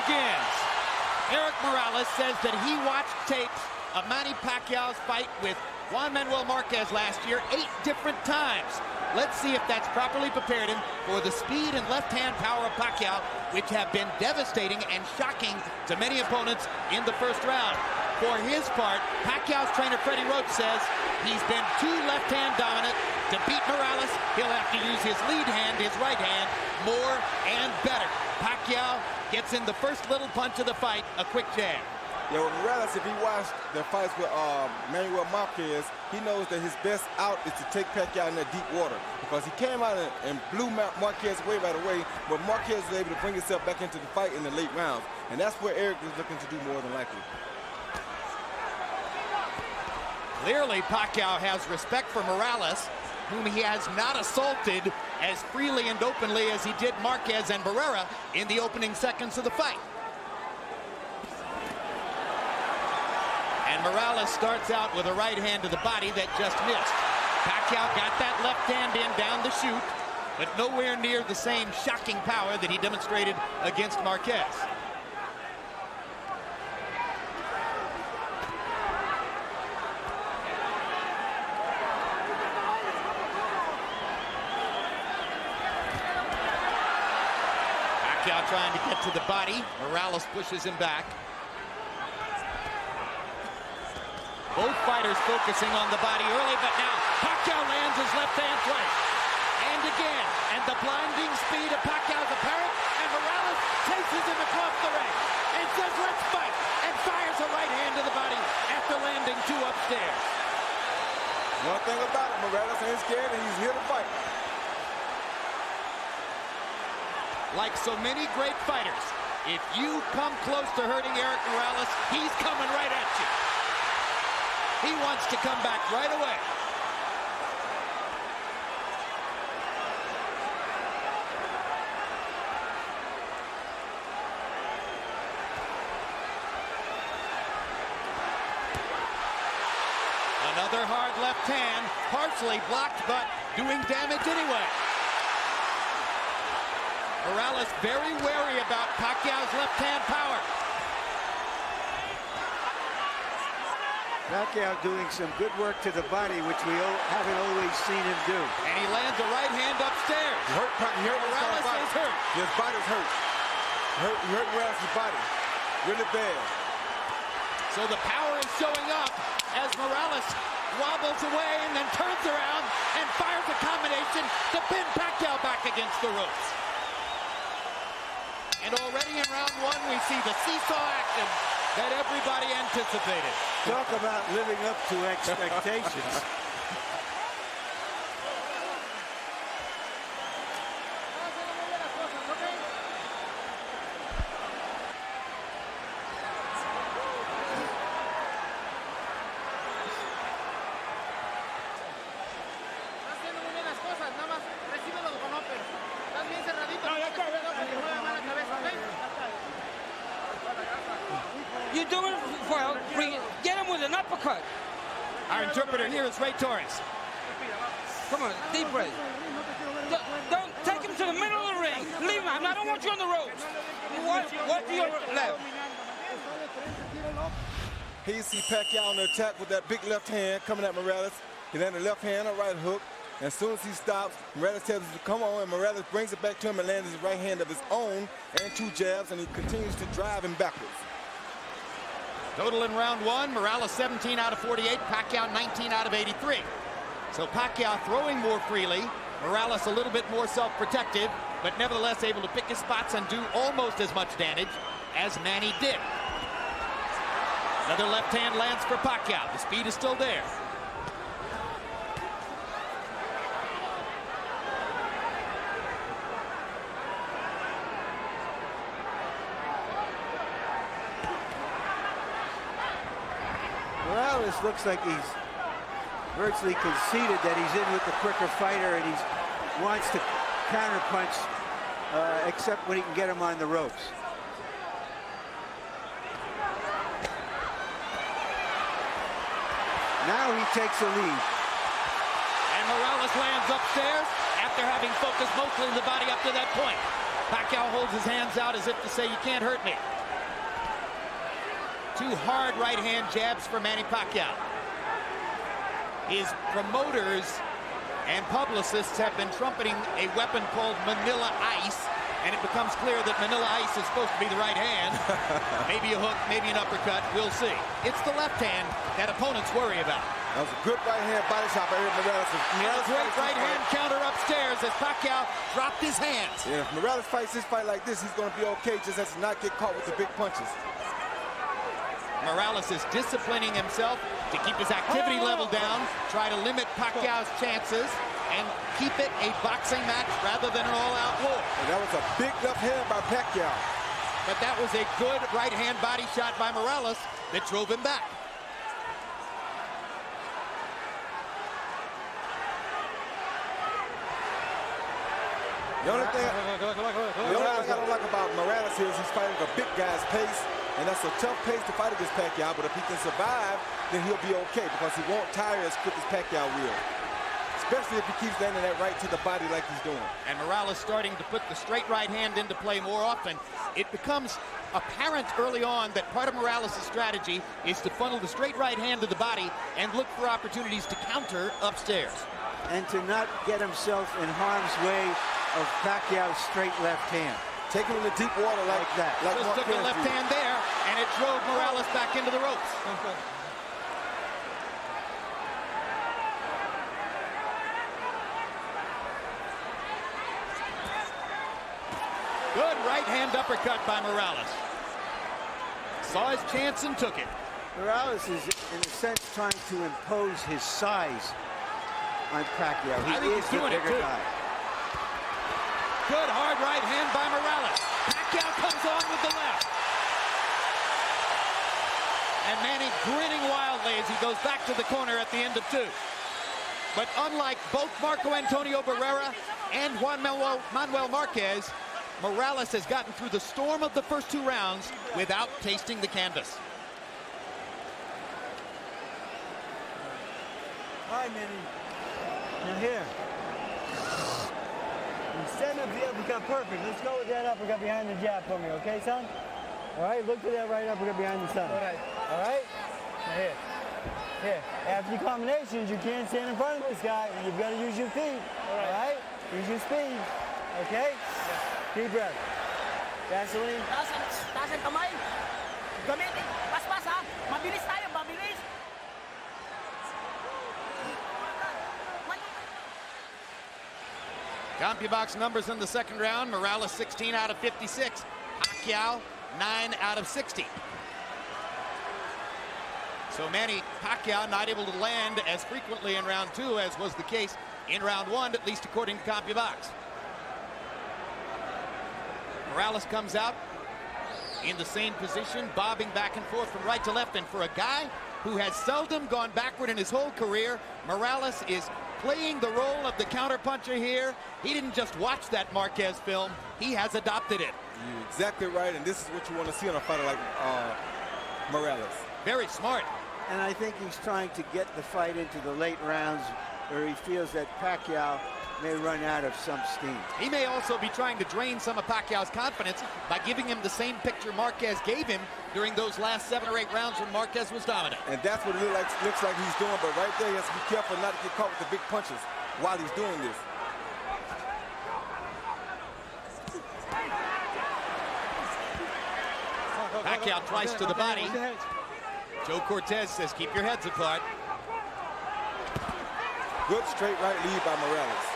begins. Erik Morales says that he watched tapes of Manny Pacquiao's fight with Juan Manuel Marquez last year 8 different times. Let's see if that's properly prepared him for the speed and left-hand power of Pacquiao, which have been devastating and shocking to many opponents in the first round. For his part, Pacquiao's trainer Freddie Roach says he's been too left-hand dominant. To beat Morales, he'll have to use his lead hand, his right hand, more and better. Pacquiao gets in the first little punch of the fight, a quick jab. Yeah, with Morales, if he watched the fights with Manuel Marquez, he knows that his best out is to take Pacquiao in that deep water, because he came out and blew Marquez away right away, but Marquez was able to bring himself back into the fight in the late rounds, and that's where Erik is looking to do more than likely. Clearly, Pacquiao has respect for Morales, whom he has not assaulted as freely and openly as he did Marquez and Barrera in the opening seconds of the fight. And Morales starts out with a right hand to the body that just missed. Pacquiao got that left hand in down the chute, but nowhere near the same shocking power that he demonstrated against Marquez. Pacquiao trying to get to the body. Morales pushes him back. Both fighters focusing on the body early, but now Pacquiao lands his left hand twice. And again, and the blinding speed of Pacquiao's apparent, and Morales chases him across the ring and says, "Let's fight," and fires a right hand to the body after landing 2 upstairs. One thing about it, Morales ain't scared and he's here to fight. Like so many great fighters, if you come close to hurting Erik Morales, he's coming right at you. He wants to come back right away. Another hard left hand, partially blocked, but doing damage anyway. Morales very wary about Pacquiao's left-hand power. Pacquiao doing some good work to the body, which we haven't always seen him do. And he lands a right hand upstairs. Morales is hurt. His body's hurt. He hurt Morales' body really bad. So the power is showing up as Morales wobbles away and then turns around and fires a combination to pin Pacquiao back against the ropes. And already in round 1, we see the seesaw action that everybody anticipated. Talk about living up to expectations. You do it well. Get him with an uppercut. Our interpreter here is Ray Torres. Come on, deep breath. Don't take him to the middle of the ring. Leave him. I don't want you on the ropes. What to your left? Here you see Pacquiao on the attack with that big left hand coming at Morales. He landed a left hand, a right hook. And as soon as he stops, Morales tells him to come on, and Morales brings it back to him and lands his right hand of his own and 2 jabs, and he continues to drive him backwards. Total in round 1, Morales 17 out of 48, Pacquiao 19 out of 83. So Pacquiao throwing more freely, Morales a little bit more self-protective, but nevertheless able to pick his spots and do almost as much damage as Manny did. Another left hand lands for Pacquiao. The speed is still there. Morales looks like he's virtually conceded that he's in with the quicker fighter, and he wants to counterpunch, except when he can get him on the ropes. Now he takes the lead. And Morales lands upstairs after having focused mostly on the body up to that point. Pacquiao holds his hands out as if to say, you can't hurt me. Two hard right hand jabs for Manny Pacquiao. His promoters and publicists have been trumpeting a weapon called Manila Ice, and it becomes clear that Manila Ice is supposed to be the right hand. Maybe a hook, maybe an uppercut, we'll see. It's the left hand that opponents worry about. That was a good right hand body shot by Erik Morales. And a great right hand counter upstairs as Pacquiao dropped his hands. Yeah, if Morales fights this fight like this, he's going to be okay, just has to not get caught with the big punches. Morales is disciplining himself to keep his activity level down, try to limit Pacquiao's chances, and keep it a boxing match rather than an all-out war. And that was a big left hand by Pacquiao. But that was a good right-hand body shot by Morales that drove him back. The only thing I don't like about Morales here is he's fighting a big guy's pace, and that's a tough pace to fight against Pacquiao, but if he can survive, then he'll be okay because he won't tire as quick as Pacquiao will. Especially if he keeps landing that right to the body like he's doing. And Morales starting to put the straight right hand into play more often. It becomes apparent early on that part of Morales' strategy is to funnel the straight right hand to the body and look for opportunities to counter upstairs. And to not get himself in harm's way of Pacquiao's straight left hand. Take him in the deep water like that. Just took the left hand there, and it drove Morales back into the ropes. Good right hand uppercut by Morales. Saw his chance and took it. Morales is, in a sense, trying to impose his size on Pacquiao. He is the bigger guy. Good hard right hand by Morales. Pacquiao comes on with the left. And Manny grinning wildly as he goes back to the corner at the end of two. But unlike both Marco Antonio Barrera and Juan Manuel Marquez, Morales has gotten through the storm of the first two rounds without tasting the canvas. Hi, Manny. Now here. Instead of the uppercut, perfect. Let's go with that uppercut behind the jab for me, okay, son? All right, look for that right uppercut behind the son. All right. All right? Now here. Here. After the combinations, you can't stand in front of this guy. You've got to use your feet. All right? Use your speed. Okay? Deep breath. Gasoline. Taas ang kamay. Gamitin. Paspas ha. Mabilis tayo, mabilis. CompuBox numbers in the second round. Morales 16 out of 56. Pacquiao 9 out of 60. So Manny Pacquiao not able to land as frequently in round two as was the case in round one, at least according to CompuBox. Morales comes out in the same position, bobbing back and forth from right to left. And for a guy who has seldom gone backward in his whole career, Morales is playing the role of the counterpuncher here. He didn't just watch that Marquez film, he has adopted it. You're exactly right, and this is what you want to see on a fighter like Morales. Very smart. And I think he's trying to get the fight into the late rounds where he feels that Pacquiao may run out of some steam. He may also be trying to drain some of Pacquiao's confidence by giving him the same picture Marquez gave him during those last 7 or 8 rounds when Marquez was dominant. And that's what it looks like he's doing, but right there he has to be careful not to get caught with the big punches while he's doing this. Pacquiao twice to the body. Joe Cortez says, keep your heads apart. Good straight right lead by Morales.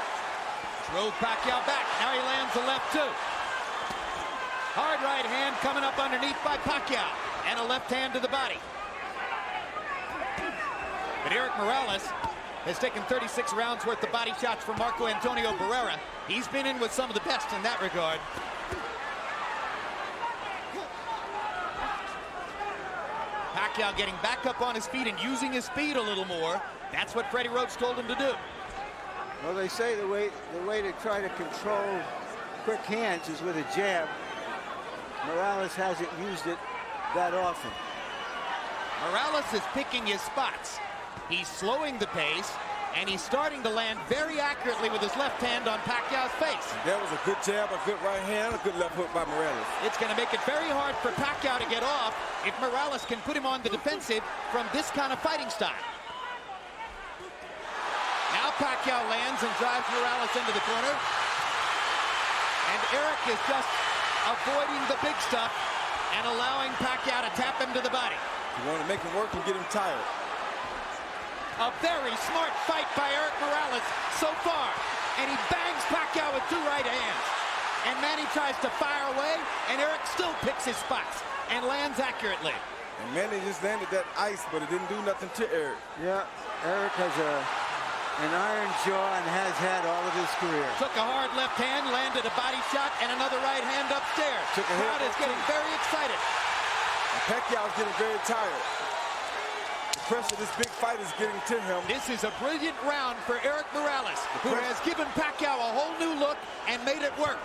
Drove Pacquiao back. Now he lands the left too. Hard right hand coming up underneath by Pacquiao. And a left hand to the body. But Erik Morales has taken 36 rounds worth of body shots from Marco Antonio Barrera. He's been in with some of the best in that regard. Pacquiao getting back up on his feet and using his speed a little more. That's what Freddie Roach told him to do. Well, they say the way to try to control quick hands is with a jab. Morales hasn't used it that often. Morales is picking his spots. He's slowing the pace. And he's starting to land very accurately with his left hand on Pacquiao's face. That was a good jab, a good right hand, a good left hook by Morales. It's going to make it very hard for Pacquiao to get off if Morales can put him on the defensive from this kind of fighting style. Now Pacquiao lands and drives Morales into the corner. And Erik is just avoiding the big stuff and allowing Pacquiao to tap him to the body. You want to make him work and get him tired. A very smart fight by Erik Morales so far. And he bangs Pacquiao with 2 right hands. And Manny tries to fire away, and Erik still picks his spots and lands accurately. And Manny just landed that ice, but it didn't do nothing to Erik. Yeah, Erik has an iron jaw and has had all of his career. Took a hard left hand, landed a body shot, and another right hand upstairs. Took a Crowd hit is getting very excited. And Pacquiao's getting very tired. The pressure of this big fight is getting to him. This is a brilliant round for Erik Morales, who has given Pacquiao a whole new look and made it work.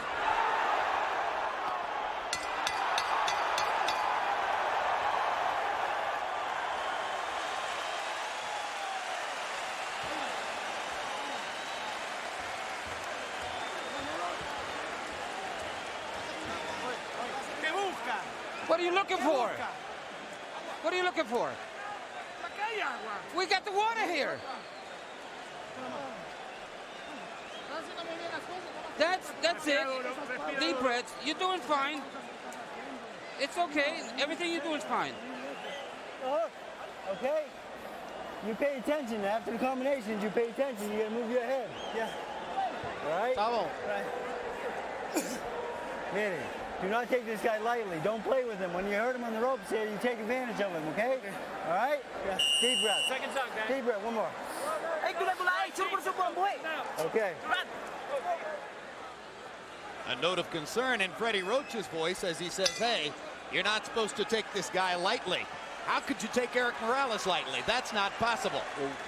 What are you looking for? What are you looking for? We got the water here. That's it. Deep breaths. You're doing fine. It's okay. Everything you're doing is fine. Okay? You pay attention. After the combinations, you pay attention. You gotta move your head. Yeah. All right? Double. Right. Manny, do not take this guy lightly. Don't play with him. When you hurt him on the ropes here, you take advantage of him, okay? All right? Yeah. Deep breath. Second shot, guys. Deep breath. One more. Hey, super, boy. Okay. A note of concern in Freddie Roach's voice as he says, hey, you're not supposed to take this guy lightly. How could you take Erik Morales lightly? That's not possible.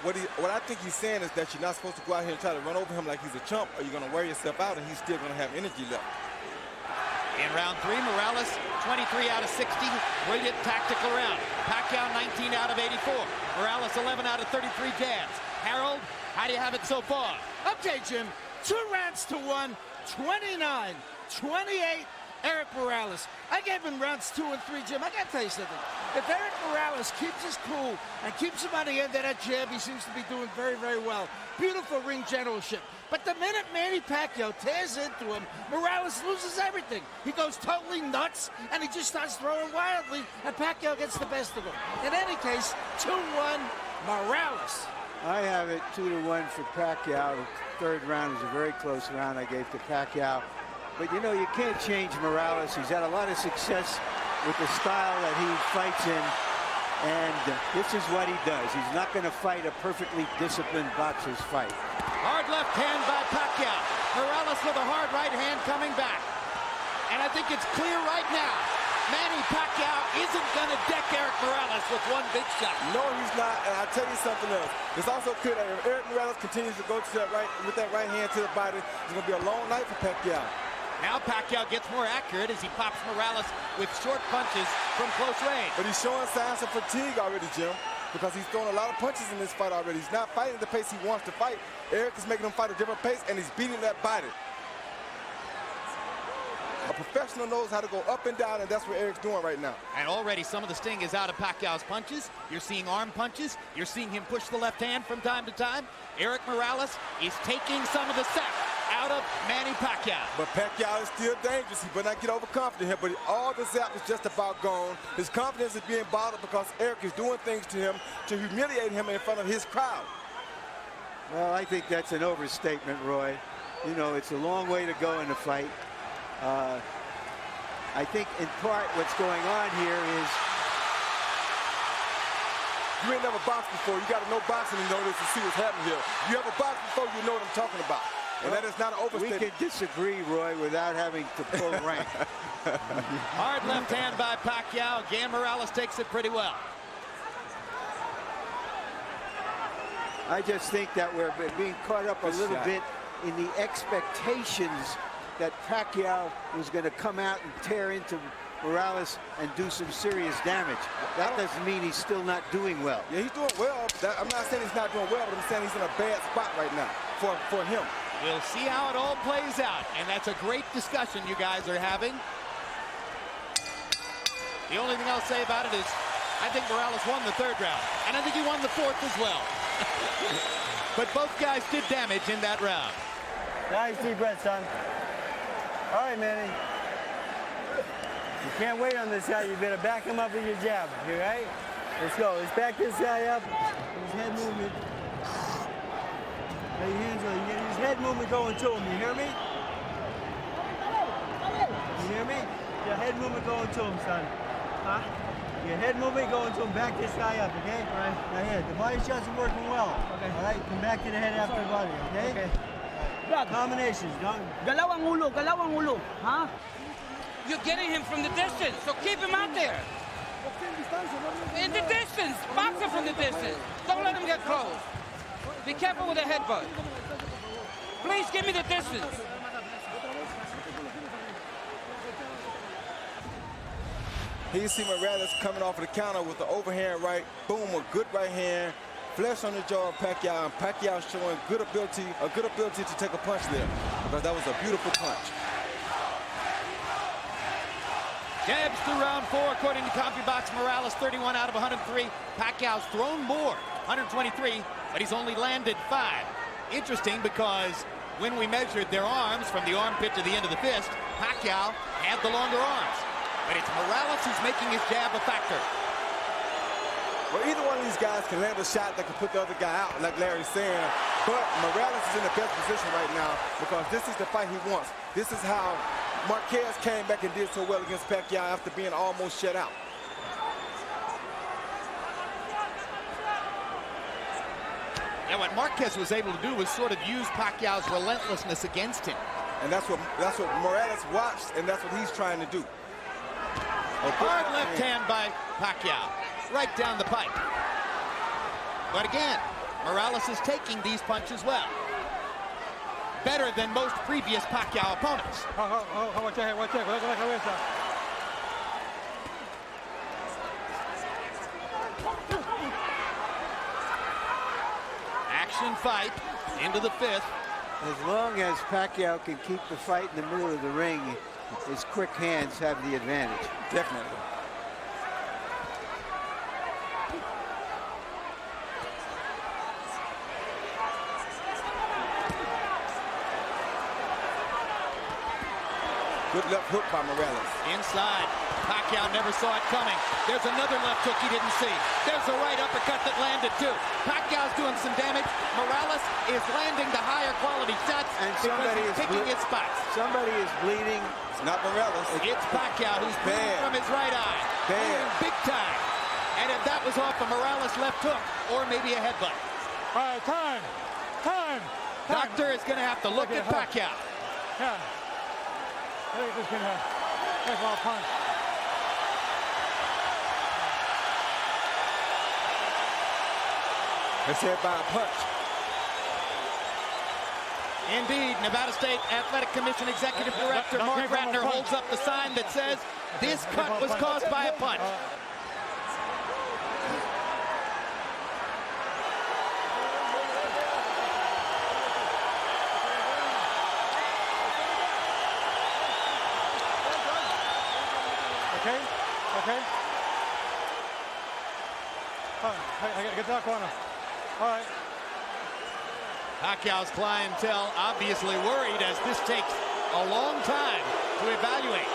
Well, what I think he's saying is that you're not supposed to go out here and try to run over him like he's a chump, or you're going to wear yourself out and he's still going to have energy left. In round 3, Morales, 23 out of 60. Brilliant tactical round. Pacquiao, 19 out of 84. Morales, 11 out of 33 jabs. Harold, how do you have it so far? Okay, Jim, 2 rounds to 1, 29, 28, Erik Morales. I gave him rounds 2 and 3, Jim. I got to tell you something. If Erik Morales keeps his cool and keeps him on the end of that jab, he seems to be doing very, very well. Beautiful ring generalship. But the minute Manny Pacquiao tears into him, Morales loses everything. He goes totally nuts, and he just starts throwing wildly, and Pacquiao gets the best of him. In any case, 2-1, Morales. I have it 2-1 for Pacquiao. The third round is a very close round I gave to Pacquiao. But, you know, you can't change Morales. He's had a lot of success with the style that he fights in. And this is what he does. He's not going to fight a perfectly disciplined boxer's fight. Hard left hand by Pacquiao. Morales with a hard right hand coming back. And I think it's clear right now, Manny Pacquiao isn't going to deck Erik Morales with one big shot. No, he's not. And I'll tell you something else. It's also clear that if Erik Morales continues to go to that with that right hand to the body, it's going to be a long night for Pacquiao. Now Pacquiao gets more accurate as he pops Morales with short punches from close range. But he's showing signs of fatigue already, Jim, because he's throwing a lot of punches in this fight already. He's not fighting at the pace he wants to fight. Erik is making him fight a different pace, and he's beating that body. A professional knows how to go up and down, and that's what Erik's doing right now. And already some of the sting is out of Pacquiao's punches. You're seeing arm punches. You're seeing him push the left hand from time to time. Erik Morales is taking some of the sap out of Manny Pacquiao. But Pacquiao is still dangerous. He better not get overconfident here, but all the zap is just about gone. His confidence is being bottled because Erik is doing things to him to humiliate him in front of his crowd. Well, I think that's an overstatement, Roy. You know, it's a long way to go in the fight. I think in part what's going on here is you ain't never boxed before. You got to know boxing to know this and see what's happening here. You ever boxed before, you know what I'm talking about. And that is not an overstatement. We can disagree, Roy, without having to pull rank. Hard left hand by Pacquiao. Again, Morales takes it pretty well. I just think that we're being caught up a little bit in the expectations that Pacquiao was going to come out and tear into Morales and do some serious damage. That doesn't mean he's still not doing well. Yeah, he's doing well. I'm not saying he's not doing well, but I'm saying he's in a bad spot right now for him. We'll see how it all plays out, and that's a great discussion you guys are having. The only thing I'll say about it is I think Morales won the third round, and I think he won the fourth as well. But both guys did damage in that round. Nice deep breath, son. All right, Manny. You can't wait on this guy. You better back him up with your jab. You right? Let's go. Let's back this guy up. His head movement. Lay your hands on. You get his head movement going to him. You hear me? You hear me? Your head movement going to him, son. Huh? Your head movement going to him. Back this guy up, okay? All right. Now here, the body shots are working well. Okay. All right. Come back to the head after the body, okay? Okay. Combinations, don't. Galawang ulo, huh? You're getting him from the distance, so keep him out there. In the distance, box him from the distance. Don't let him get close. Be careful with the headbutt. Please give me the distance. Here you see Morales coming off of the counter with the overhand right. Boom, a good right hand. Flesh on the jaw of Pacquiao, and Pacquiao showing a good ability to take a punch there, because that was a beautiful punch. Jabs through round 4, according to CompuBox. Morales 31 out of 103. Pacquiao's thrown more, 123, but he's only landed 5. Interesting, because when we measured their arms from the armpit to the end of the fist, Pacquiao had the longer arms. But it's Morales who's making his jab a factor. Well, either one of these guys can land a shot that can put the other guy out, like Larry's saying. But Morales is in the best position right now, because this is the fight he wants. This is how Marquez came back and did so well against Pacquiao after being almost shut out. And what Marquez was able to do was sort of use Pacquiao's relentlessness against him. And that's what Morales watched, and that's what he's trying to do. A hard left hand by Pacquiao, right down the pipe. But again, Morales is taking these punches well. Better than most previous Pacquiao opponents. Action fight into the 5th. As long as Pacquiao can keep the fight in the middle of the ring, his quick hands have the advantage. Definitely. Good left hook by Morales. Inside. Pacquiao never saw it coming. There's another left hook he didn't see. There's a right uppercut that landed too. Pacquiao's doing some damage. Morales is landing the higher quality shots, and because he's picking his spots. Somebody is bleeding. It's not Morales. It's Pacquiao who's bleeding from his right eye. Bad. Big time. And if that was off a Morales left hook, or maybe a headbutt. All right, time. Doctor is going to have to look at Pacquiao. Yeah. I think this can take a punch. It's hit by a punch. Indeed, Nevada State Athletic Commission Executive Director Mark Ratner holds up the sign that says this cut was caused by a punch. Okay. All right, I gotta get to that corner. All right. Pacquiao's clientele obviously worried, as this takes a long time to evaluate.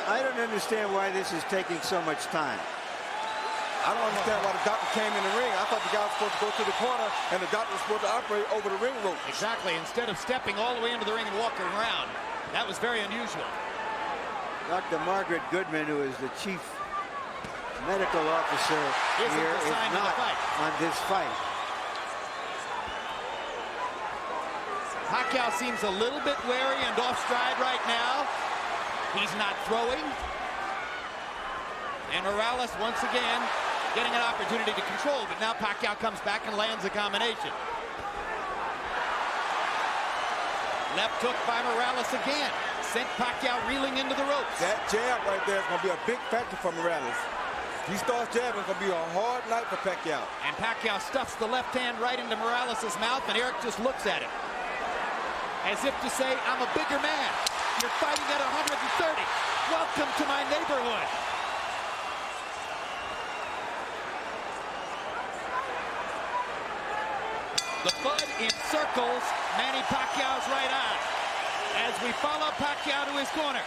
I don't understand why this is taking so much time. I don't understand why the doctor came in the ring. I thought the guy was supposed to go to the corner, and the doctor was supposed to operate over the ring rope. Exactly. Instead of stepping all the way into the ring and walking around. That was very unusual. Dr. Margaret Goodman, who is the chief medical officer here, is not on this fight. Pacquiao seems a little bit wary and off stride right now. He's not throwing. And Morales once again getting an opportunity to control, but now Pacquiao comes back and lands a combination. Left hook by Morales again. Sent Pacquiao reeling into the ropes. That jab right there is going to be a big factor for Morales. If he starts jabbing, it's going to be a hard night for Pacquiao. And Pacquiao stuffs the left hand right into Morales' mouth, and Erik just looks at him. As if to say, I'm a bigger man. You're fighting at 130. Welcome to my neighborhood. The Bud encircles Manny Pacquiao's right eye. As we follow Pacquiao to his corner,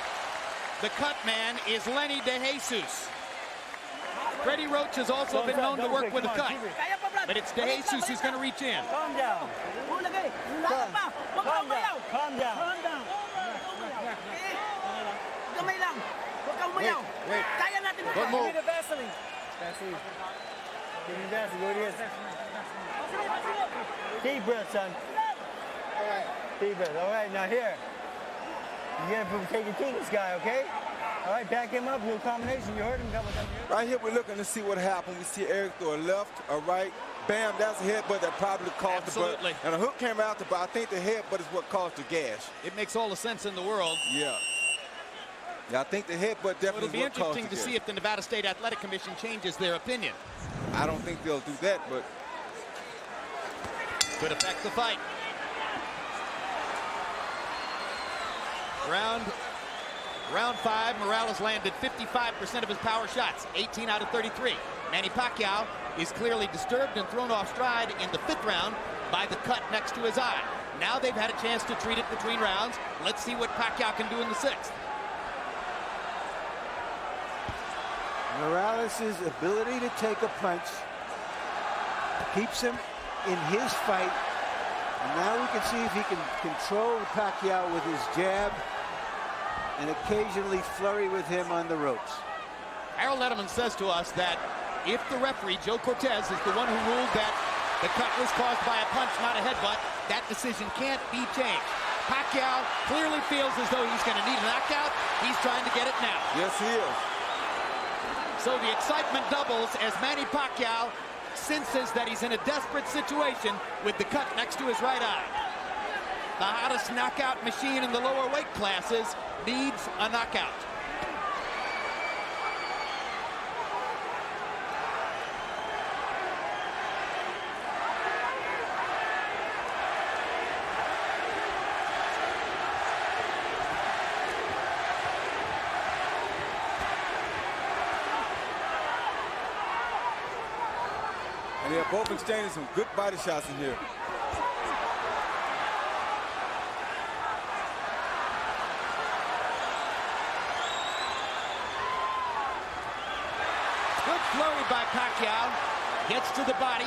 the cut man is Lenny De Jesus. Freddie Roach has also been known to work with a cut, but it's De Jesus who's going to reach in. Calm down. Calm down. Calm down. Wait. Don't move. Give me the Vaseline. Vaseline. Give me the Vaseline. Go it is. Deep breath, son. All right. Deep breath. All right, now here. You gotta take your key to this guy, okay? All right, back him up, do a combination. You heard him, couple times. Right here, we're looking to see what happened. We see Erik throw a left, a right. Bam, that's a headbutt that probably caused the butt. And a hook came out, but I think the headbutt is what caused the gash. It makes all the sense in the world. Yeah. Yeah, I think the headbutt definitely It'll be is what caused interesting the to see if the Nevada State Athletic Commission changes their opinion. I don't think they'll do that, but could affect the fight. Round 5, Morales landed 55% of his power shots, 18 out of 33. Manny Pacquiao is clearly disturbed and thrown off stride in the 5th round by the cut next to his eye. Now they've had a chance to treat it between rounds. Let's see what Pacquiao can do in the 6th. Morales' ability to take a punch keeps him in his fight. And now we can see if he can control Pacquiao with his jab and occasionally flurry with him on the ropes. Harold Edelman says to us that if the referee, Joe Cortez, is the one who ruled that the cut was caused by a punch, not a headbutt, that decision can't be changed. Pacquiao clearly feels as though he's going to need a knockout. He's trying to get it now. yes, he is. So the excitement doubles as Manny Pacquiao senses that he's in a desperate situation with the cut next to his right eye. The hottest knockout machine in the lower weight classes needs a knockout. And they're both exchanging some good body shots in here. Good flurry by Pacquiao. Gets to the body.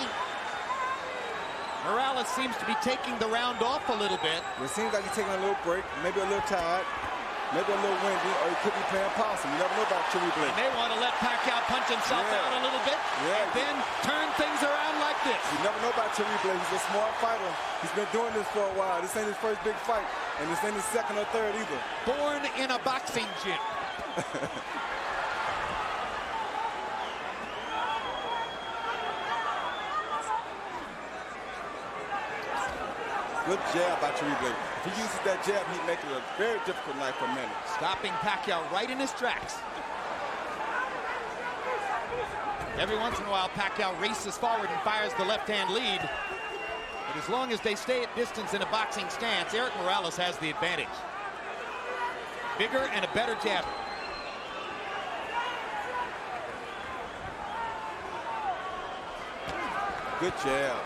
Morales seems to be taking the round off a little bit. It seems like he's taking a little break, maybe a little tired, maybe a little windy, or he could be playing possum. You never know about Chewy Blake. They want to let Pacquiao punch himself out a little bit, and then turn things around like this. You never know about Chewy Blake. He's a smart fighter. He's been doing this for a while. This ain't his first big fight, and this ain't his second or third either. Born in a boxing gym. Good jab by Chewy Blake. If he uses that jab, he'd make it a very difficult night for Manny. Stopping Pacquiao right in his tracks. Every once in a while, Pacquiao races forward and fires the left-hand lead. But as long as they stay at distance in a boxing stance, Erik Morales has the advantage. Bigger and a better jabber. Good jab.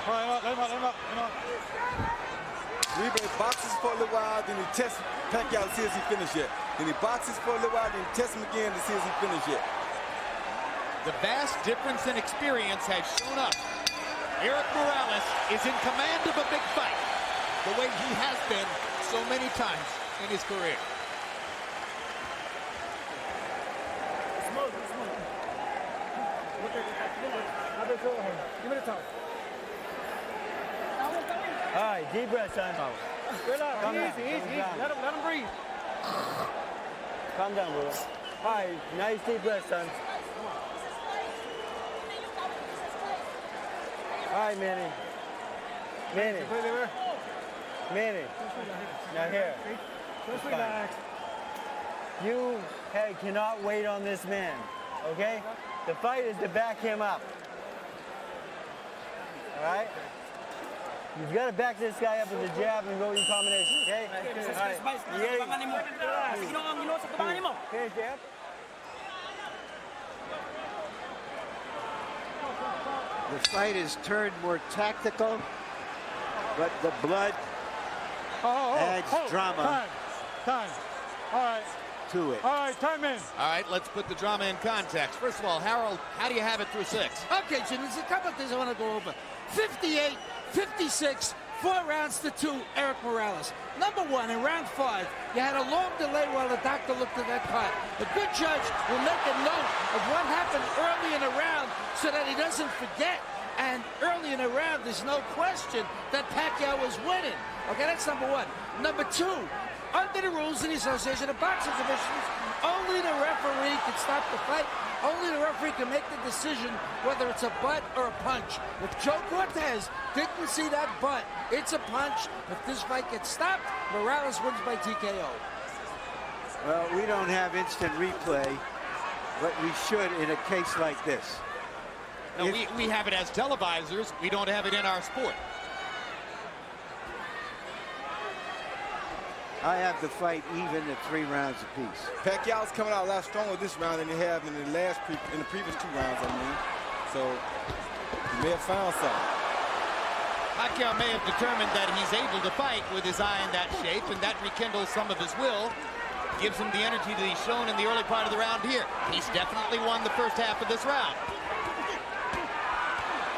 All right, let him up. Chewy Blake boxes for a little while, then he tests Pacquiao to see if he finished yet. Then he boxes for a little while, then he tests him again to see if he finished yet. The vast difference in experience has shown up. Erik Morales is in command of a big fight, the way he has been so many times in his career. Give me the top. All right, deep breath, son. Relax, Calm down. easy. Calm down. Let him breathe. Calm down, brother. All right, nice deep breath, son. All right, Manny. Manny. Manny. Now here. Just relax. You, hey, cannot wait on this man, okay? The fight is to back him up. All right? You've got to back this guy up with a jab and go with your combination, okay? All right. Okay, jab. The fight has turned more tactical, but the blood adds drama Time. All right. to it. All right, time in. All right, let's put the drama in context. First of all, Harold, how do you have it through 6? Okay, Jim, there's a couple of things I want to go over. 58, 56, 4 rounds to 2, Erik Moralez. Number 1, in round 5, you had a long delay while the doctor looked at that part. The good judge will make a note of what happened early in the round so that he doesn't forget. And early in the round, there's no question that Pacquiao was winning. Okay, that's number 1. Number 2, under the rules in the Association of Boxing Commissions, only the referee can stop the fight. Only the referee can make the decision whether it's a butt or a punch. If Joe Cortez didn't see that butt, it's a punch. If this fight gets stopped, Morales wins by TKO. Well, we don't have instant replay, but we should in a case like this. No, we have it as televisors. We don't have it in our sport. I have the fight even at 3 rounds apiece. Pacquiao's coming out a lot stronger this round than he have in the previous 2 rounds, I mean. So he may have found something. Pacquiao may have determined that he's able to fight with his eye in that shape, and that rekindles some of his will. Gives him the energy that he's shown in the early part of the round here. He's definitely won the first half of this round.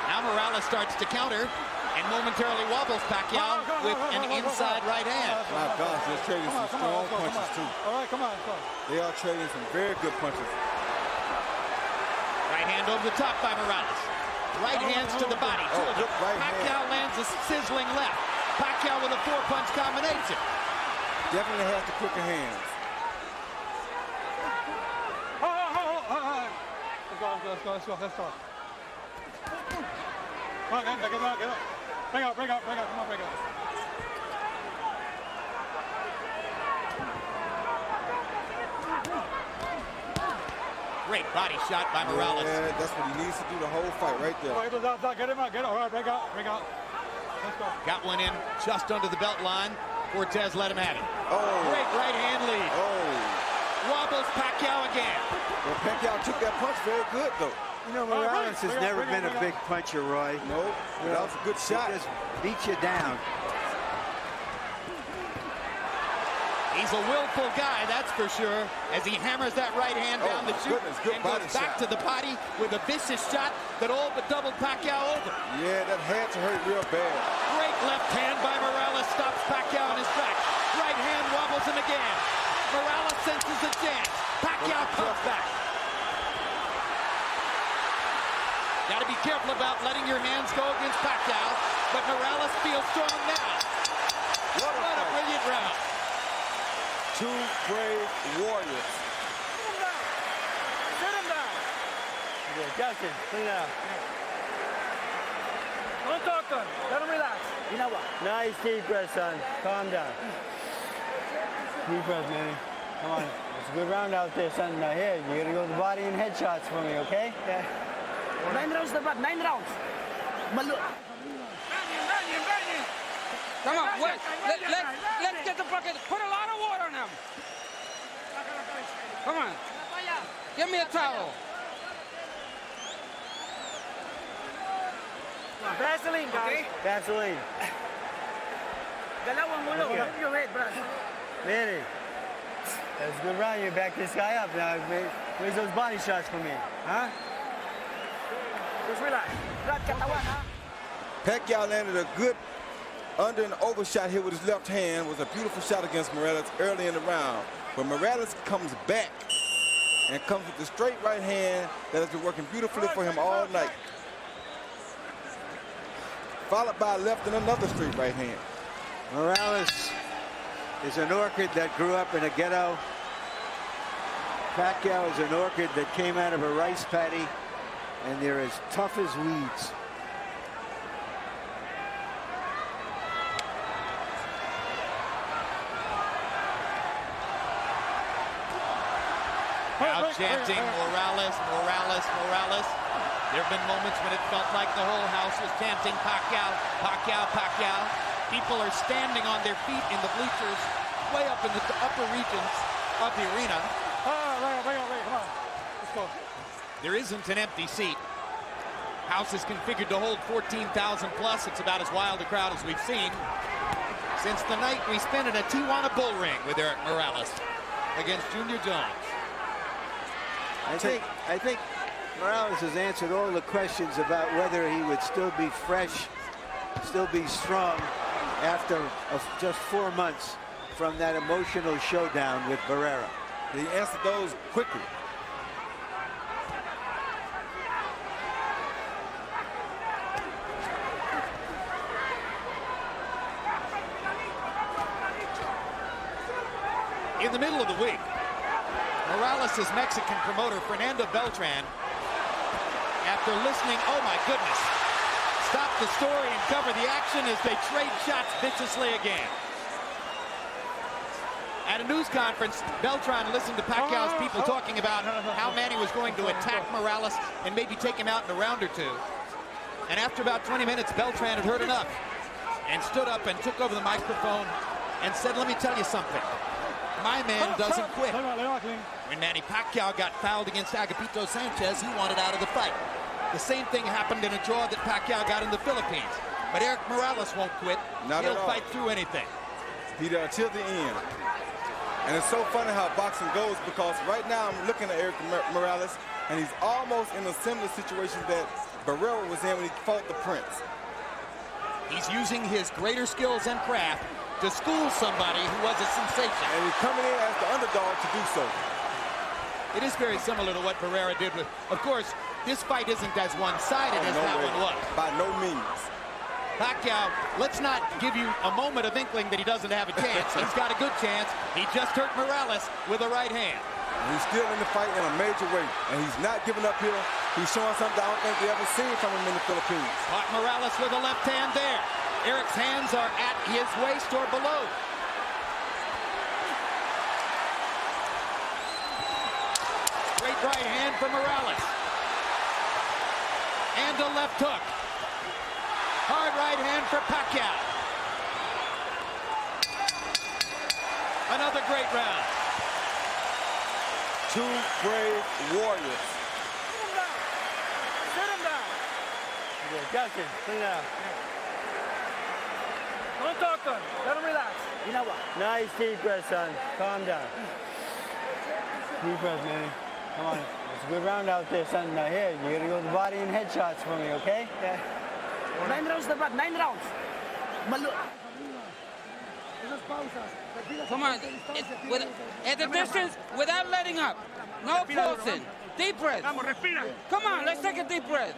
Now Morales starts to counter and momentarily wobbles Pacquiao with an inside right hand. My gosh, they're trading some strong punches too. All right, come on. They are trading some very good punches. Right hand over the top by Morales. Right hands to the body. Pacquiao lands a sizzling left. Pacquiao with a 4-punch combination. Definitely has the quicker hands. Let's go. Come on, get up. Bring out. Come on, bring out. Great body shot by Morales. Yeah, that's what he needs to do the whole fight right there. Get him out. All right, bring out. Let's go. Got one in just under the belt line. Cortez let him have it. Oh. Great right hand lead. Oh. Wobbles Pacquiao again. Well, Pacquiao took that punch very good, though. You know, Morales has never been a big puncher, Roy. No, that was a good shot. He just beat you down. He's a willful guy, that's for sure, as he hammers that right hand down the chute and goes back to the body with a vicious shot that all but doubled Pacquiao over. Yeah, that had to hurt real bad. Great left hand by Morales stops Pacquiao in his tracks. Right hand wobbles him again. Morales senses a chance. Pacquiao comes back. Got to be careful about letting your hands go against Pacquiao, but Morales feels strong now. What a brilliant round. 2 brave warriors. Sit him down. Okay, Justin, clean out. Don't talk to him. Let him relax. You know what? Nice deep breath, son. Calm down. Deep breath, Manny. Come on. It's a good round out there, son. Now here, you gotta go to the body and headshots for me, okay? Yeah. 9 rounds dapat, 9 rounds. Malu. Come on, wait. Let's get the bucket. Put a lot of water on him. Come on. Give me a towel. Vaseline, guys. Okay. Vaseline. Galawang mulo. Okay. Move your head, bro. Manny. That's a good round. You back this guy up now. Where's those body shots for me? Huh? Just relax. Brad, katawan, ha? Pacquiao landed a good under and over shot here with his left hand. Was a beautiful shot against Morales early in the round. But Morales comes back and comes with the straight right hand that has been working beautifully for him all night. Followed by a left and another straight right hand. Morales is an orchid that grew up in a ghetto. Pacquiao is an orchid that came out of a rice paddy, and they're as tough as weeds. Now chanting Morales, Morales, Morales. There have been moments when it felt like the whole house was chanting Pacquiao, Pacquiao, Pacquiao. People are standing on their feet in the bleachers, way up in the upper regions of the arena. Come on. Let's go. There isn't an empty seat. House is configured to hold 14,000 plus. It's about as wild a crowd as we've seen since the night we spent in a Tijuana bull ring with Erik Morales against Junior Jones. I think Morales has answered all the questions about whether he would still be fresh, still be strong after just 4 months from that emotional showdown with Barrera. He answered those quickly. In the middle of the week, Morales' Mexican promoter, Fernando Beltran, after listening, oh my goodness, stopped the story and covered the action as they trade shots viciously again. At a news conference, Beltran listened to Pacquiao's people talking about how Manny was going to attack Morales and maybe take him out in a round or two. And after about 20 minutes, Beltran had heard enough and stood up and took over the microphone and said, let me tell you something. My man doesn't quit. When Manny Pacquiao got fouled against Agapito Sanchez, he wanted out of the fight. The same thing happened in a draw that Pacquiao got in the Philippines. But Erik Morales won't quit. He'll fight through anything. He there till the end. And it's so funny how boxing goes, because right now I'm looking at Erik Morales, and he's almost in a similar situation that Barrera was in when he fought the Prince. He's using his greater skills and craft to school somebody who was a sensation. And he's coming in as the underdog to do so. It is very similar to what Barrera did with, of course, this fight isn't as one-sided as that one was. By no means. Pacquiao, let's not give you a moment of inkling that he doesn't have a chance. He's got a good chance. He just hurt Morales with a right hand. He's still in the fight in a major way, and he's not giving up here. He's showing something I don't think we ever seen from him in the Philippines. Caught Morales with a left hand there. Erik's hands are at his waist or below. Great right hand for Morales. And a left hook. Hard right hand for Pacquiao. Another great round. Two brave warriors. Sit him down. Okay, Justin, sit down. Don't talk to him. Let him relax. You know what? Nice deep breath, son. Calm down. Deep breath, man. Come on. It's a good round out there, son. Now here, you gotta go to the body and headshots for me, okay? Yeah. 9 rounds na ba? 9 rounds. Come on. At the distance, without letting up. No pulsing. Deep breath. Come on, let's take a deep breath.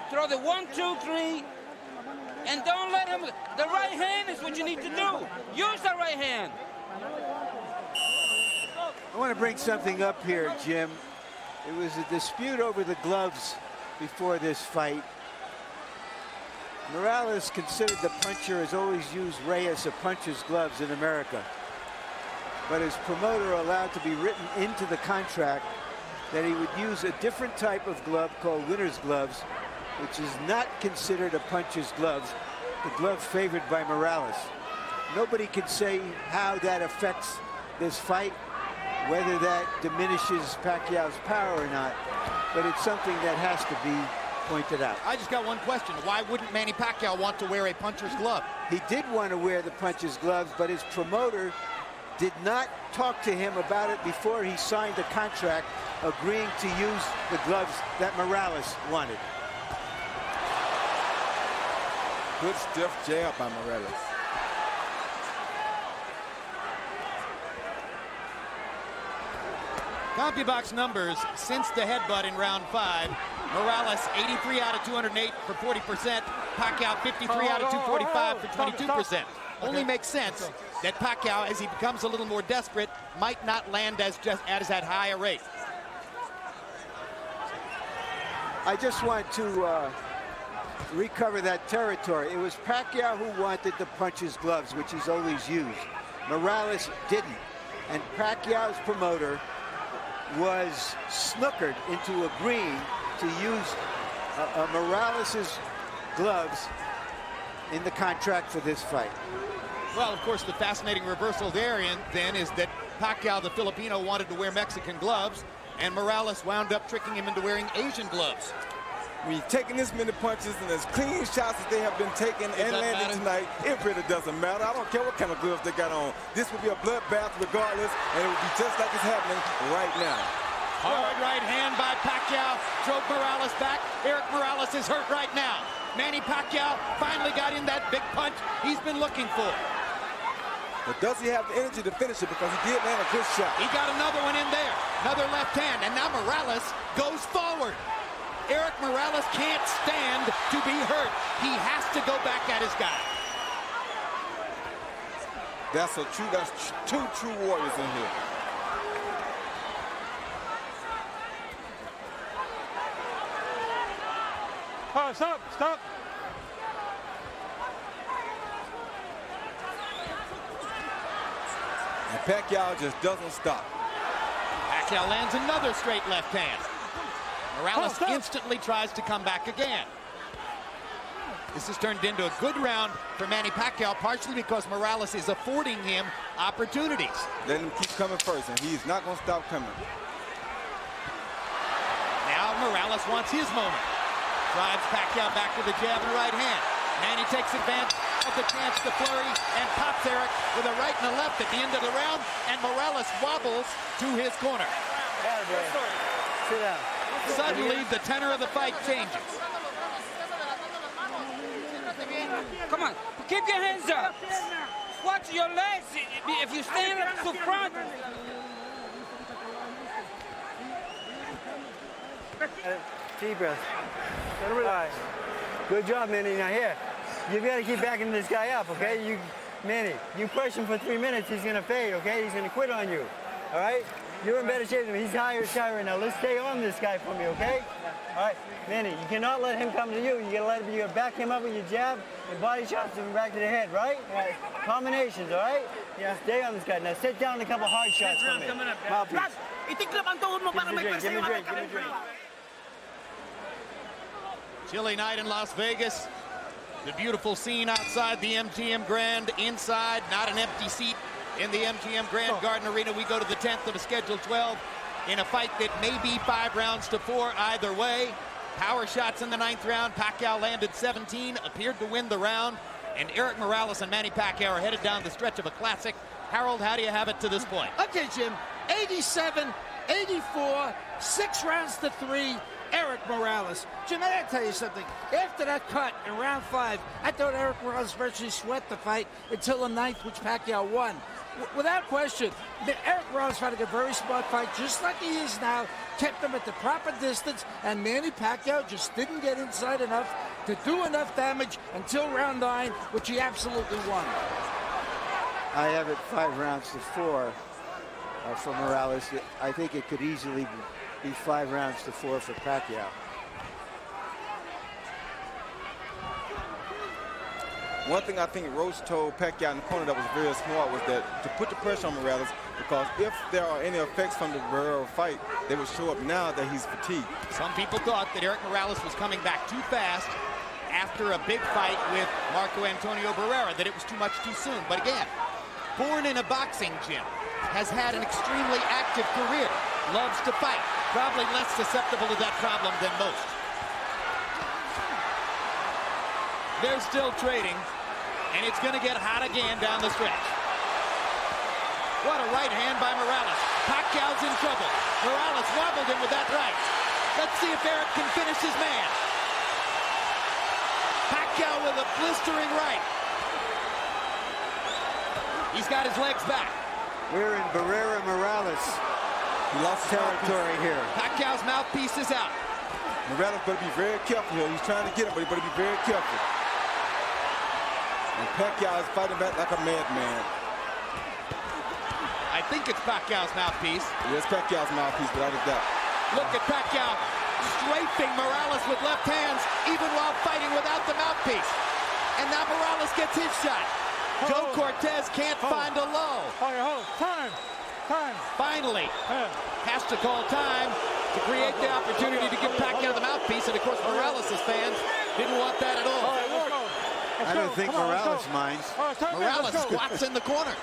Throw the 1, 2, 3. And don't let him. The right hand is what you need to do. Use the right hand. I want to bring something up here, Jim. It was a dispute over the gloves before this fight. Morales, considered the puncher, has always used Reyes, a puncher's gloves in America. But his promoter allowed to be written into the contract that he would use a different type of glove called winner's gloves, which is not considered a puncher's gloves, the glove favored by Morales. Nobody can say how that affects this fight, whether that diminishes Pacquiao's power or not, but it's something that has to be pointed out. I just got one question. Why wouldn't Manny Pacquiao want to wear a puncher's glove? He did want to wear the puncher's gloves, but his promoter did not talk to him about it before he signed the contract, agreeing to use the gloves that Morales wanted. Good stiff jab by Morales. CompuBox numbers since the headbutt in round 5. Morales 83 out of 208 for 40%. Pacquiao 53 out of 245 for 22%. Only makes sense that Pacquiao, as he becomes a little more desperate, might not land as at high a rate. I just want to recover that territory. It was Pacquiao who wanted to punch his gloves, which he's always used. Morales didn't. And Pacquiao's promoter was snookered into agreeing to use Morales's gloves in the contract for this fight. Well, of course, the fascinating reversal there then is that Pacquiao, the Filipino, wanted to wear Mexican gloves, and Morales wound up tricking him into wearing Asian gloves. When you're taking this many punches and as clean shots as they have been taking and landing tonight, it really doesn't matter. I don't care what kind of gloves they got on. This will be a bloodbath regardless, and it will be just like it's happening right now. Hard right hand by Pacquiao drove Morales back. Erik Morales is hurt right now. Manny Pacquiao finally got in that big punch he's been looking for. But does he have the energy to finish it? Because he did land a good shot. He got another one in there. Another left hand, and now Morales goes forward. Erik Morales can't stand to be hurt. He has to go back at his guy. That's two true warriors in here. Oh, stop, stop. And Pacquiao just doesn't stop. Pacquiao lands another straight left hand. Morales instantly tries to come back again. This has turned into a good round for Manny Pacquiao, partially because Morales is affording him opportunities. Let him keep coming first, and he's not going to stop coming. Now Morales wants his moment. Drives Pacquiao back with a jab and a right hand. Manny takes advantage of the chance to flurry and pops Erik with a right and a left at the end of the round, and Morales wobbles to his corner. Sit down. Suddenly, the tenor of the fight changes. Come on, keep your hands up. Watch your legs. If you stand up to front. Deep breath. All right. Good job, Manny. Now here, you've got to keep backing this guy up, okay? Manny, you push him for 3 minutes, he's going to fade, okay? He's going to quit on you, all right? You're in better shape than him. He's higher side right now. Let's stay on this guy for me, okay? All right, Manny, you cannot let him come to you. You gotta back him up with your jab and body shots to him back to the head, right? Right. Combinations, all right? Yeah. Stay on this guy. Now sit down a couple hard shots for me. Mouthpiece. Itiklap ang tuhod mo para may Give me a drink, pwersa give me a drink. Chilly night in Las Vegas. The beautiful scene outside the MGM Grand. Inside, not an empty seat in the MGM Grand Garden Arena. We go to the 10th of a scheduled 12 in a fight that may be 5 rounds to 4 either way. Power shots in the 9th round. Pacquiao landed 17, appeared to win the round. And Erik Morales and Manny Pacquiao are headed down the stretch of a classic. Harold, how do you have it to this point? Okay, Jim, 87, 84, 6 rounds to 3, Erik Morales. Jim, I gotta tell you something. After that cut in round 5, I thought Erik Morales virtually swept the fight until the 9th, which Pacquiao won. Without question, Erik Morales had a very smart fight, just like he is now, kept him at the proper distance, and Manny Pacquiao just didn't get inside enough to do enough damage until round 9, which he absolutely won. I have it 5 rounds to 4 for Morales. I think it could easily be 5 rounds to 4 for Pacquiao. One thing I think Roach told Pacquiao in the corner that was very smart was that to put the pressure on Morales, because if there are any effects from the Barrera fight, they would show up now that he's fatigued. Some people thought that Erik Morales was coming back too fast after a big fight with Marco Antonio Barrera, that it was too much too soon. But again, born in a boxing gym, has had an extremely active career, loves to fight, probably less susceptible to that problem than most. They're still trading, and it's going to get hot again down the stretch. What a right hand by Morales. Pacquiao's in trouble. Morales wobbled him with that right. Let's see if Erik can finish his man. Pacquiao with a blistering right. He's got his legs back. We're in Barrera Morales. He lost territory here. Pacquiao's mouthpiece is out. Morales better be very careful here. He's trying to get him, but he better be very careful. And Pacquiao is fighting back like a madman. think it's Pacquiao's mouthpiece. Yes, Pacquiao's mouthpiece, without a doubt. Look at Pacquiao strafing Morales with left hands, even while fighting without the mouthpiece. And now Morales gets his shot. Joe Cortez can't find a low. Hold. Time. Finally, has to call time to create the opportunity to give Pacquiao the mouthpiece. And of course, Morales' fans didn't want that at all. I don't think Morales minds. Morales squats in the corner.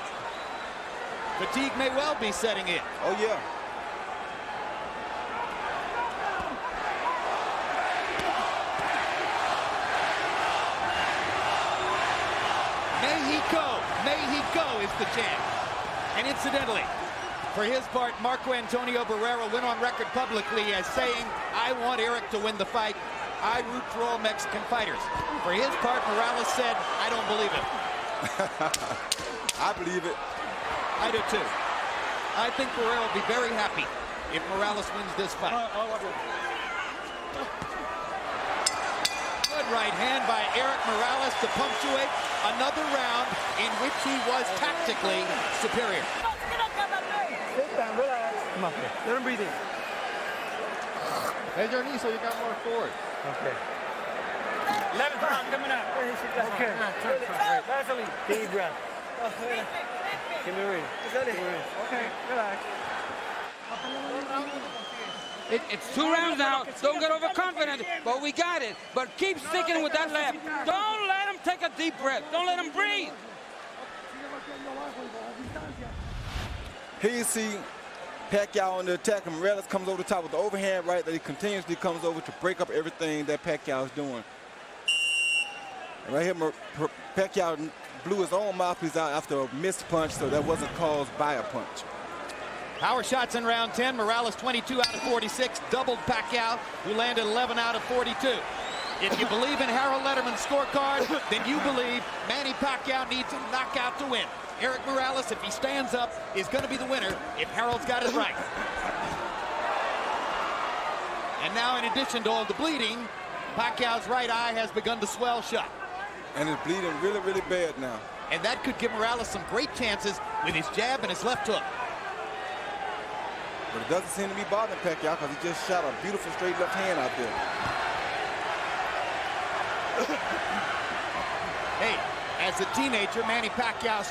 Fatigue may well be setting in. Oh, yeah. May he go is the chant. And incidentally, for his part, Marco Antonio Barrera went on record publicly as saying, I want Erik to win the fight. I root for all Mexican fighters. For his part, Morales said, I don't believe it. I believe it. I do too. I think Barrera will be very happy if Morales wins this fight. Good right hand by Erik Morales to punctuate another round in which he was tactically superior. Sit down, relax. Come on, let him breathe in. Bend your knee so you got more forward. Okay. 11th round coming up. Okay. Vaseline. Deep breath. Give me a read. Okay, relax. It's 2 rounds now. Don't get overconfident, but we got it. But keep sticking with that left. Don't let him take a deep breath. Don't let him breathe. Here you see Pacquiao on the attack, and Morales comes over the top with the overhand right that he continuously comes over to break up everything that Pacquiao is doing. And right here, Pacquiao blew his own mouthpiece out after a missed punch, so that wasn't caused by a punch. Power shots in round 10. Morales 22 out of 46, doubled Pacquiao, who landed 11 out of 42. If you believe in Harold Letterman's scorecard, then you believe Manny Pacquiao needs a knockout to win. Erik Morales, if he stands up, is going to be the winner if Harold's got it right. And now, in addition to all the bleeding, Pacquiao's right eye has begun to swell shut. And it's bleeding really, really bad now. And that could give Morales some great chances with his jab and his left hook. But it doesn't seem to be bothering Pacquiao because he just shot a beautiful straight left hand out there. Hey, as a teenager, Manny Pacquiao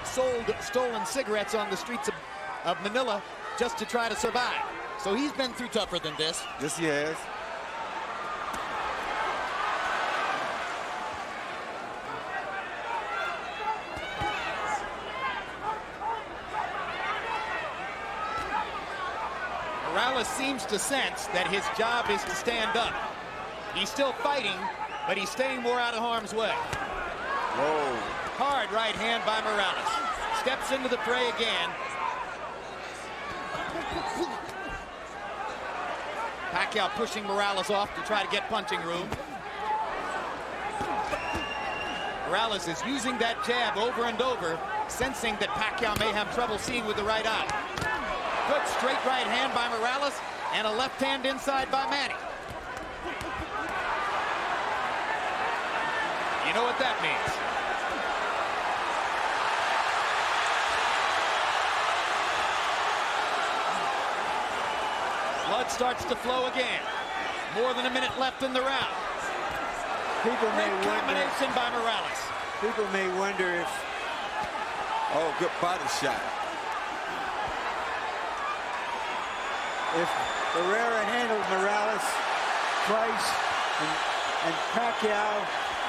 sold stolen cigarettes on the streets of Manila just to try to survive. So he's been through tougher than this. Yes, he has. Morales seems to sense that his job is to stand up. He's still fighting, but he's staying more out of harm's way. Whoa. Hard right hand by Morales. Steps into the fray again. Pacquiao pushing Morales off to try to get punching room. Morales is using that jab over and over, sensing that Pacquiao may have trouble seeing with the right eye. Good straight right hand by Morales and a left hand inside by Manny. You know what that means. Blood starts to flow again. More than a minute left in the round. People may Great combination by Morales. People may wonder if... Oh, good body shot. If Barrera handled Morales twice and Pacquiao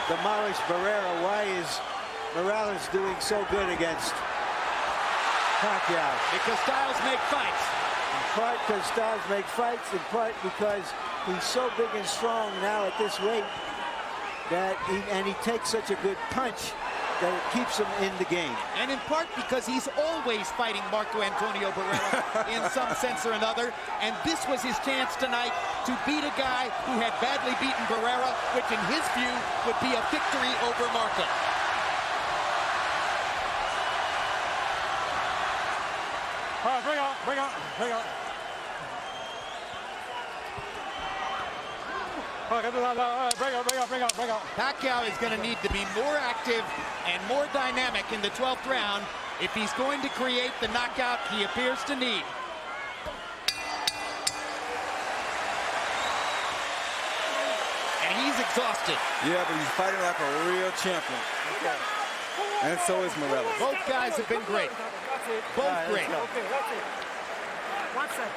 demolished Barrera, why is Morales doing so good against Pacquiao? Because styles make fights. In part because styles make fights, in part because he's so big and strong now at this weight that he takes such a good punch that it keeps him in the game. And in part because he's always fighting Marco Antonio Barrera in some sense or another. And this was his chance tonight to beat a guy who had badly beaten Barrera, which in his view would be a victory over Marco. All right, bring on. All right, bring on. Pacquiao is going to need to be more active and more dynamic in the 12th round if he's going to create the knockout he appears to need. And he's exhausted. Yeah, but he's fighting like a real champion. Okay. And so is Morales. Both guys have been great. Both great. Okay, that's it. 1 second.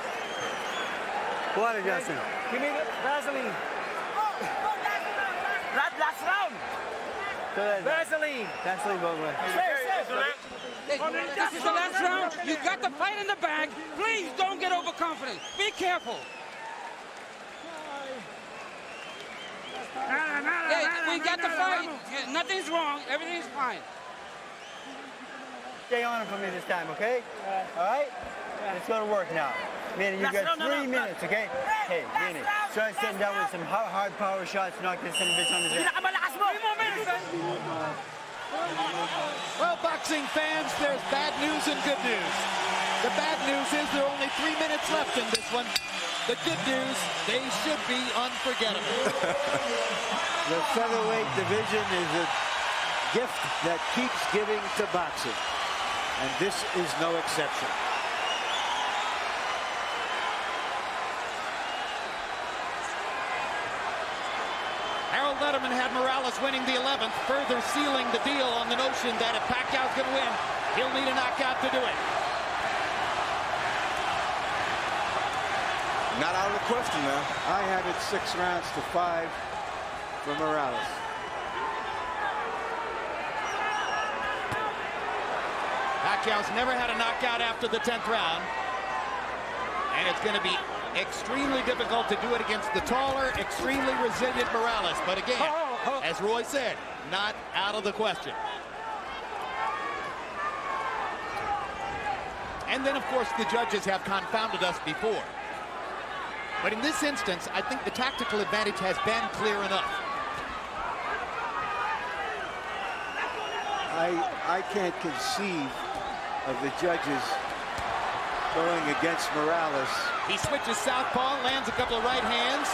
What, Justin? Give me the Vaseline. Last round. Go ahead. Vaseline. Vaseline, both ways. This is the last round. You got the fight in the bag. Please don't get overconfident. Be careful. Hey, we got the fight. Nothing's wrong. Everything's fine. Stay on it for me this time, okay? All right? Let's go to work now. Manny, you got 3 minutes, okay? Hey, Manny, try sitting down with some hard power shots, knock this son of a bitch on his head. Well, boxing fans, there's bad news and good news. The bad news is there are only 3 minutes left in this one. The good news, they should be unforgettable. The featherweight division is a gift that keeps giving to boxing, and this is no exception. Harold Letterman had Morales winning the 11th, further sealing the deal on the notion that if Pacquiao's going to win, he'll need a knockout to do it. Not out of the question now. I had it 6 rounds to 5 for Morales. Pacquiao's never had a knockout after the 10th round. And it's going to be extremely difficult to do it against the taller, extremely resilient Morales. But again, as Roy said, not out of the question. And then, of course, the judges have confounded us before. But in this instance, I think the tactical advantage has been clear enough. I can't conceive of the judges going against Morales. He switches southpaw, lands a couple of right hands,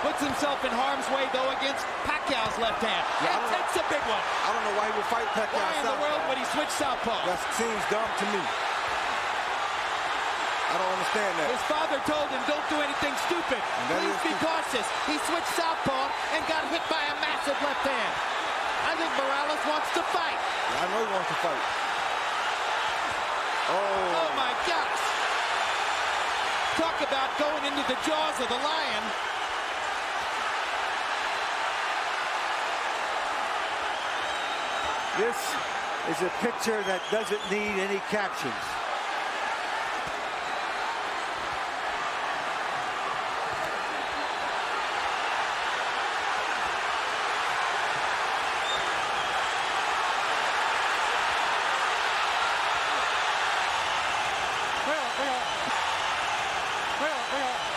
puts himself in harm's way, though, against Pacquiao's left hand. Yeah, That's a big one. I don't know why he would fight Pacquiao Why in the southpaw. world would he switch southpaw? That seems dumb to me. I don't understand that. His father told him, don't do anything stupid. Please be cautious. He switched southpaw and got hit by a massive left hand. I think Morales wants to fight. I know he wants to fight. Oh, my gosh. Talk about going into the jaws of the lion. This is a picture that doesn't need any captions.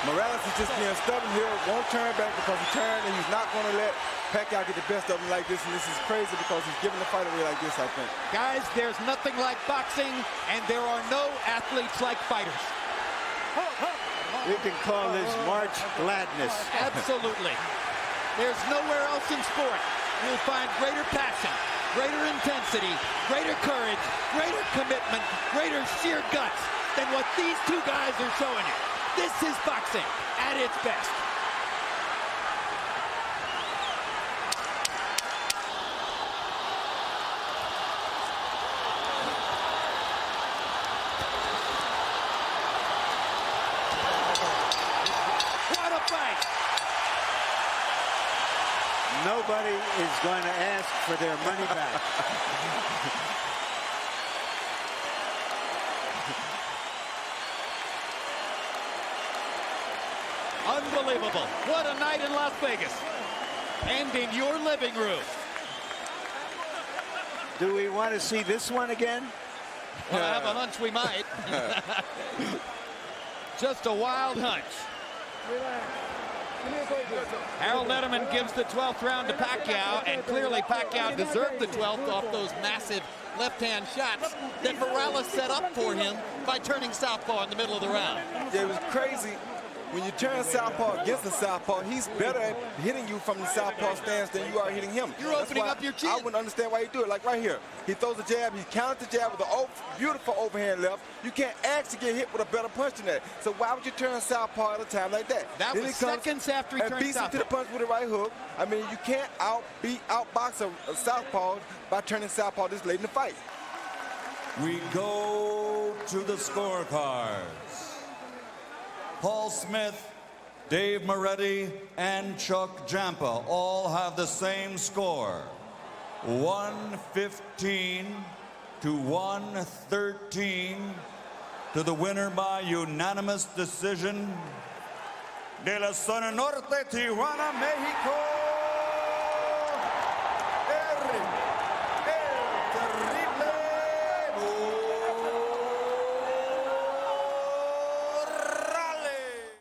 Morales is just being stubborn here, won't turn back because he turned, and he's not going to let Pacquiao get the best of him like this, and this is crazy because he's giving the fight away like this, I think. Guys, there's nothing like boxing, and there are no athletes like fighters. We can call this March Gladness. Absolutely. There's nowhere else in sport you'll find greater passion, greater intensity, greater courage, greater commitment, greater sheer guts than what these two guys are showing you. This is boxing at its best. What a fight! Nobody is going to ask for their money back. Unbelievable. What a night in Las Vegas. And in your living room. Do we want to see this one again? Well, I have a hunch we might. Just a wild hunch. Harold Letterman gives the 12th round to Pacquiao, and clearly Pacquiao deserved the 12th off those massive left-hand shots that Morales set up for him by turning southpaw in the middle of the round. Yeah, it was crazy when you turn southpaw against the southpaw, he's better at hitting you from the southpaw stance than you are hitting him. You're That's opening why up your chin. I wouldn't understand why he do it. Like right here, he throws a jab, he counters the jab with a beautiful overhand left. You can't actually get hit with a better punch than that. So why would you turn southpaw at a time like that? That Then was he comes seconds after he and turned beats him to the southpaw. punch with a right hook. I mean, you can't outbox a southpaw by turning southpaw this late in the fight. We go to the scorecards. Paul Smith, Dave Moretti, and Chuck Jampa all have the same score. 115 to 113 to the winner by unanimous decision. De la Zona Norte, Tijuana, Mexico,